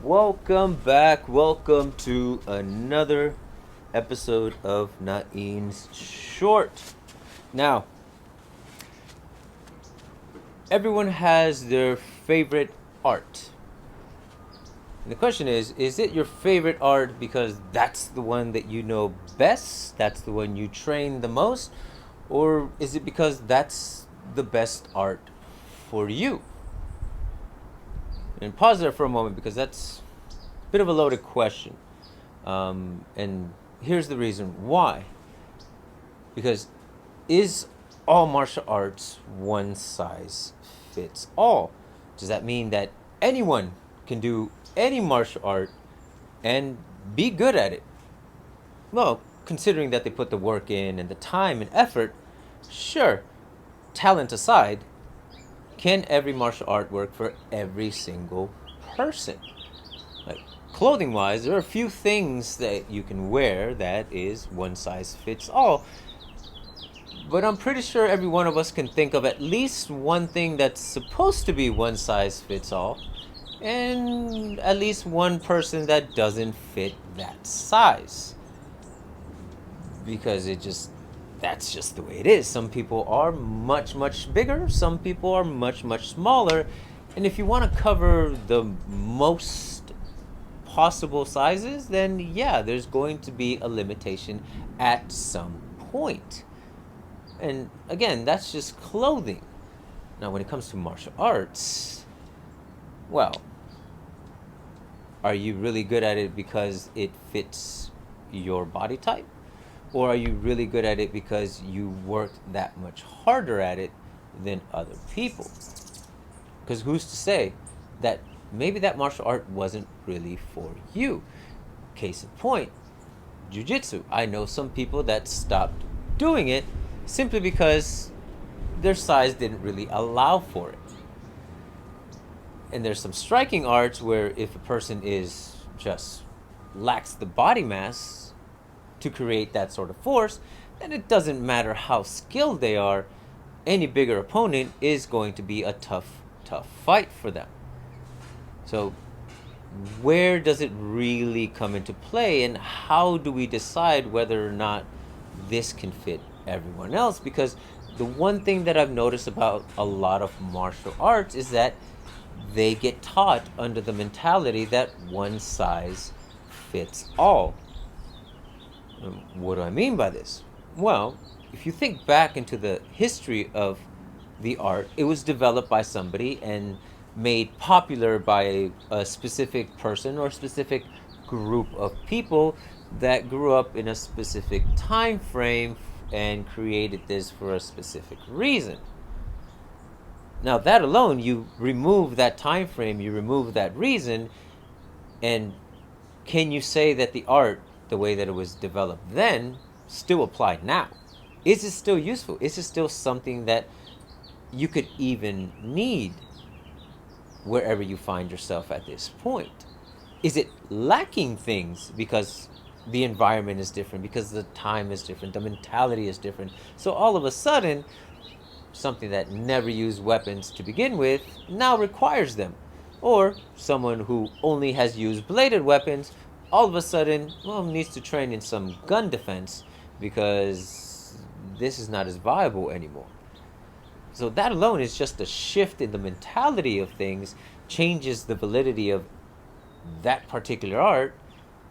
Welcome back. Welcome to another episode of Nain's Short. Now, everyone has their favorite art. And the question is it your favorite art because that's the one that you know best? That's the one you train the most? Or is it because that's the best art for you? And pause there for a moment because that's a bit of a loaded question. And here's the reason why. Because is all martial arts one size fits all? Does that mean that anyone can do any martial art and be good at it? Well, considering that they put the work in and the time and effort, sure, talent aside, can every martial art work for every single person? Like clothing wise, there are a few things that you can wear that is one size fits all. But I'm pretty sure every one of us can think of at least one thing that's supposed to be one size fits all, and at least one person that doesn't fit that size. Because that's just the way it is. Some people are much bigger, some people are much smaller, and if you want to cover the most possible sizes, then yeah, there's going to be a limitation at some point. And again, that's just clothing. Now, when it comes to martial arts, well, are you really good at it because it fits your body type? Or are you really good at it because you worked that much harder at it than other people? Because who's to say that maybe that martial art wasn't really for you? Case in point, jiu-jitsu. I know some people that stopped doing it simply because their size didn't really allow for it. And there's some striking arts where if a person is just lacks the body mass to create that sort of force, then it doesn't matter how skilled they are, any bigger opponent is going to be a tough fight for them. So where does it really come into play, and how do we decide whether or not this can fit everyone else? Because the one thing that I've noticed about a lot of martial arts is that they get taught under the mentality that one size fits all. What do I mean by this? Well, if you think back into the history of the art, it was developed by somebody and made popular by a specific person or specific group of people that grew up in a specific time frame and created this for a specific reason. Now, that alone, you remove that time frame, you remove that reason, and can you say that the art, the way that it was developed then, still apply now? Is it still useful? Is it still something that you could even need wherever you find yourself at this point? Is it lacking things because the environment is different, because the time is different, the mentality is different? So all of a sudden, something that never used weapons to begin with now requires them. Or someone who only has used bladed weapons all of a sudden, needs to train in some gun defense because this is not as viable anymore. So that alone is just a shift in the mentality of things, changes the validity of that particular art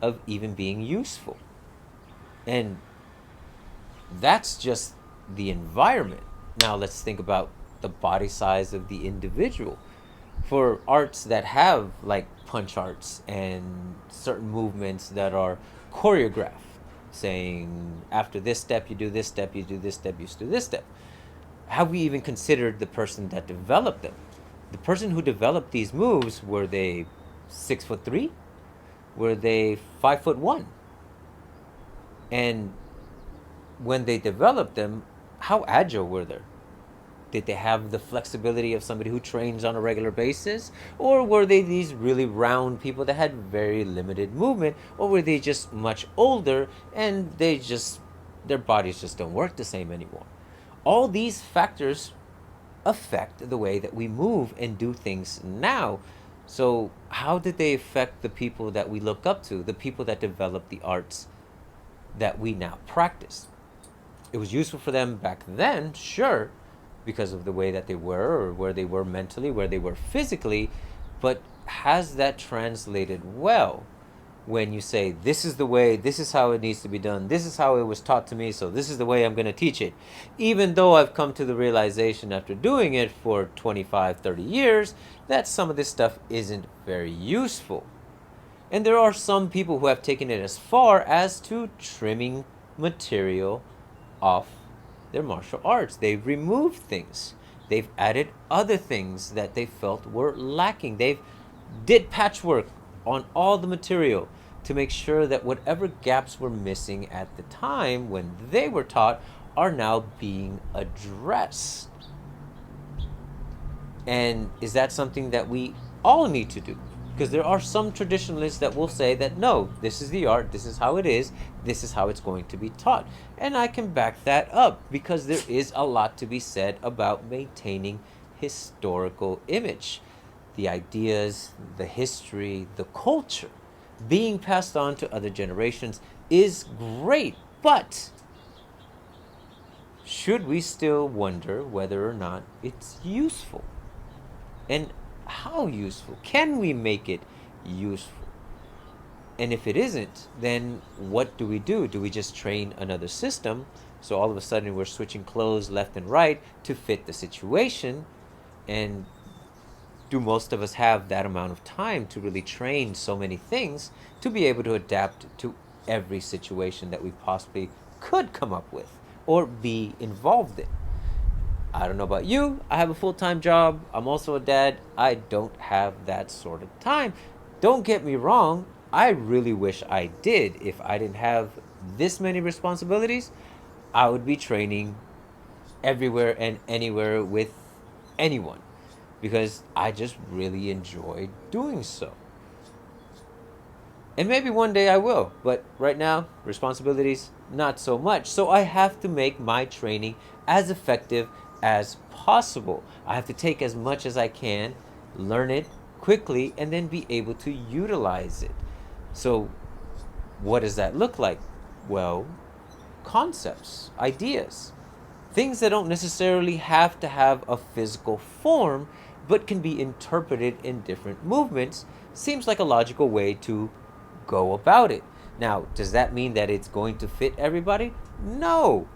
of even being useful. And that's just the environment. Now let's think about the body size of the individual. For arts that have like punch arts and certain movements that are choreographed, saying after this step you do this step, you do this step, you do this step, have we even considered the person that developed them? The person who developed these moves, were they 6'3"? Were they 5'1"? And when they developed them, how agile were they? Did they have the flexibility of somebody who trains on a regular basis? Or were they these really round people that had very limited movement? Or were they just much older and their bodies just don't work the same anymore? All these factors affect the way that we move and do things now. So, how did they affect the people that we look up to, the people that developed the arts that we now practice? It was useful for them back then, sure, because of the way that they were, or where they were mentally, where they were physically, but has that translated well when you say, this is the way, this is how it needs to be done, this is how it was taught to me, so this is the way I'm going to teach it? Even though I've come to the realization after doing it for 25, 30 years that some of this stuff isn't very useful. And there are some people who have taken it as far as to trimming material off their martial arts. They've removed things. They've added other things that they felt were lacking. They've did patchwork on all the material to make sure that whatever gaps were missing at the time when they were taught are now being addressed. And is that something that we all need to do? Because there are some traditionalists that will say that no, this is the art, this is how it is, this is how it's going to be taught. And I can back that up because there is a lot to be said about maintaining historical image. The ideas, the history, the culture being passed on to other generations is great, but should we still wonder whether or not it's useful? And how useful? Can we make it useful? And if it isn't, then what do we do? Do we just train another system? So all of a sudden we're switching clothes left and right to fit the situation. And do most of us have that amount of time to really train so many things to be able to adapt to every situation that we possibly could come up with or be involved in? I don't know about you. I have a full-time job. I'm also a dad. I don't have that sort of time. Don't get me wrong. I really wish I did. If I didn't have this many responsibilities, I would be training everywhere and anywhere with anyone because I just really enjoy doing so. And maybe one day I will, but right now, responsibilities, not so much. So I have to make my training as effective as possible. I have to take as much as I can, learn it quickly, and then be able to utilize it. So what does that look like? Well, concepts, ideas, things that don't necessarily have to have a physical form, but can be interpreted in different movements, seems like a logical way to go about it. Now, does that mean that it's going to fit everybody? No.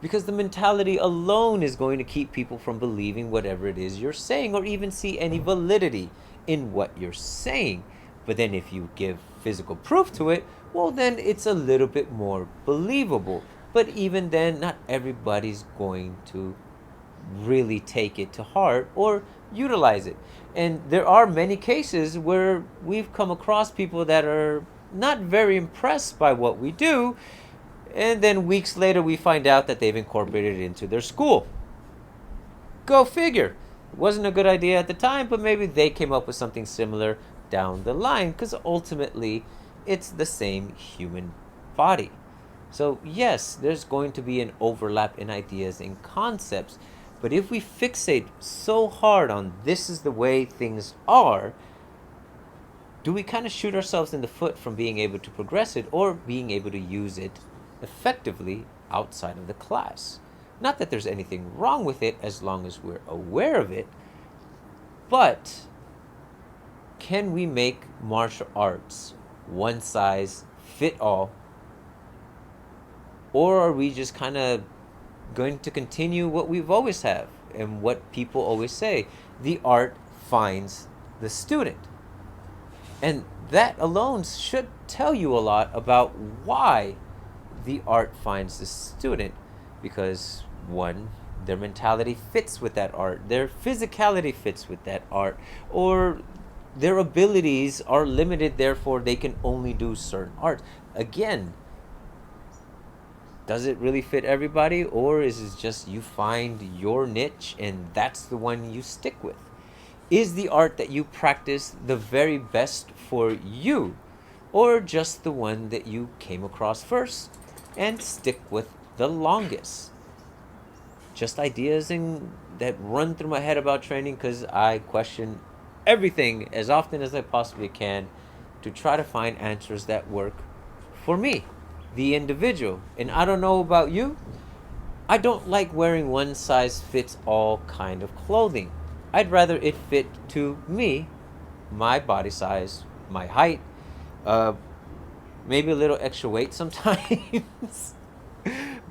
Because the mentality alone is going to keep people from believing whatever it is you're saying or even see any validity in what you're saying. But then if you give physical proof to it, well, then it's a little bit more believable. But even then, not everybody's going to really take it to heart or utilize it. And there are many cases where we've come across people that are not very impressed by what we do, and then weeks later we find out that they've incorporated it into their school. Go figure. It wasn't a good idea at the time, but maybe they came up with something similar down the line, because ultimately it's the same human body. So yes, there's going to be an overlap in ideas and concepts, but if we fixate so hard on this is the way things are, do we kind of shoot ourselves in the foot from being able to progress it or being able to use it effectively outside of the class? Not that there's anything wrong with it as long as we're aware of it, but can we make martial arts one size fit all? Or are we just kind of going to continue what we've always have and what people always say? The art finds the student. And that alone should tell you a lot about why the art finds the student. Because one, their mentality fits with that art, their physicality fits with that art, or their abilities are limited, therefore they can only do certain art. Again, does it really fit everybody, or is it just you find your niche and that's the one you stick with? Is the art that you practice the very best for you, or just the one that you came across first and stick with the longest? Just ideas that run through my head about training, because I question everything as often as I possibly can to try to find answers that work for me, the individual. And I don't know about you, I don't like wearing one size fits all kind of clothing. I'd rather it fit to me, my body size, my height, uh, maybe a little extra weight sometimes.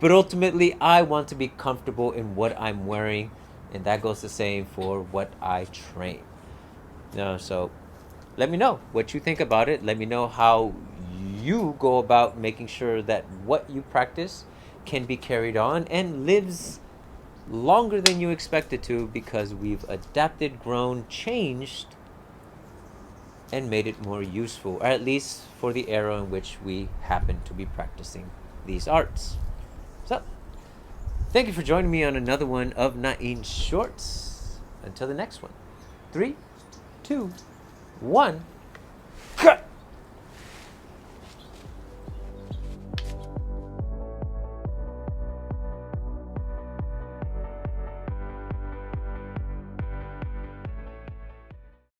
But ultimately, I want to be comfortable in what I'm wearing, and that goes the same for what I train. So let me know what you think about it. Let me know how you go about making sure that what you practice can be carried on and lives longer than you expect it to, because we've adapted, grown, changed, and made it more useful, or at least for the era in which we happen to be practicing these arts. So, thank you for joining me on another one of Nain Shorts. Until the next one. 3, 2, 1, cut!